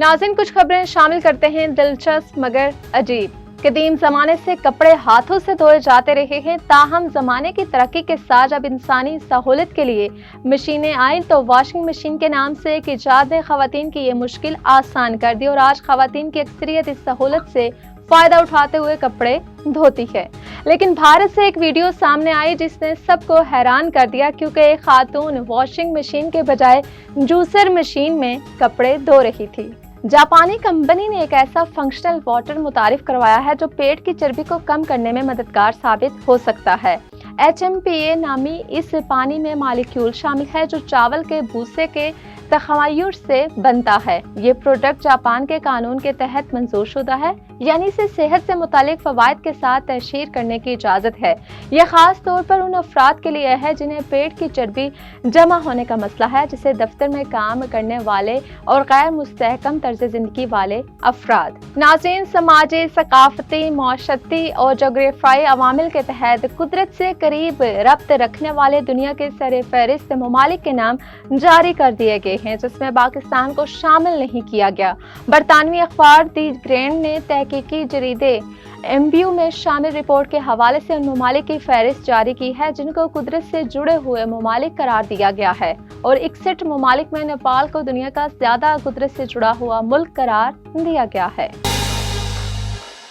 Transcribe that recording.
नाज़रीन, कुछ खबरें शामिल करते हैं दिलचस्प मगर अजीब। कदीम ज़माने से कपड़े हाथों से धोए जाते रहे हैं, ताहम ज़माने की तरक्की के साथ जब इंसानी सहूलत के लिए मशीनें आई तो वॉशिंग मशीन के नाम से एक इजाद ने ख़वातीन की ये मुश्किल आसान कर दी और आज ख़वातीन की अक्सरियत इस सहूलत से फ़ायदा उठाते हुए कपड़े धोती है। लेकिन भारत से एक वीडियो सामने आई जिसने सबको हैरान कर दिया, क्योंकि एक खातून वॉशिंग मशीन के बजाय जूसर मशीन में कपड़े धो रही थी। जापानी कंपनी ने एक ऐसा फंक्शनल वाटर मुतारिफ करवाया है जो पेट की चर्बी को कम करने में मददगार साबित हो सकता है। HMPA नामी इस पानी में मालिक्यूल शामिल है जो चावल के भूसे के तख़य्युर से बनता है। ये प्रोडक्ट जापान के कानून के तहत मंजूर शुदा है, यानी इसे सेहत से मुतालिक फ़वाइद के साथ तशहीर करने की इजाज़त है। यह ख़ास तौर पर उन अफराद के लिए है जिन्हें पेट की चर्बी जमा होने का मसला है, जिसे दफ्तर में काम करने वाले और गैर मुस्तहकम तर्ज ज़िंदगी वाले अफराद। नाज़रीन, समाजी, सकाफती, माशरती और जोग्राफियाई अवामिल के तहत कुदरत से करीब रब्त रखने वाले दुनिया के सर फहरिस्त ममालिक के नाम जारी कर दिए गए हैं, जिसमें पाकिस्तान को शामिल नहीं किया गया। बरतानवी अखबार दी ग्रैंड ने तहकीकी जरीदे MBU में शामिल रिपोर्ट के हवाले से उन ममालिक की फहरिस्त जारी की है जिनको कुदरत से जुड़े हुए ममालिक करार दिया गया है, और 61 ममालिक में नेपाल को दुनिया का ज्यादा कुदरत से जुड़ा हुआ मुल्क करार दिया गया है।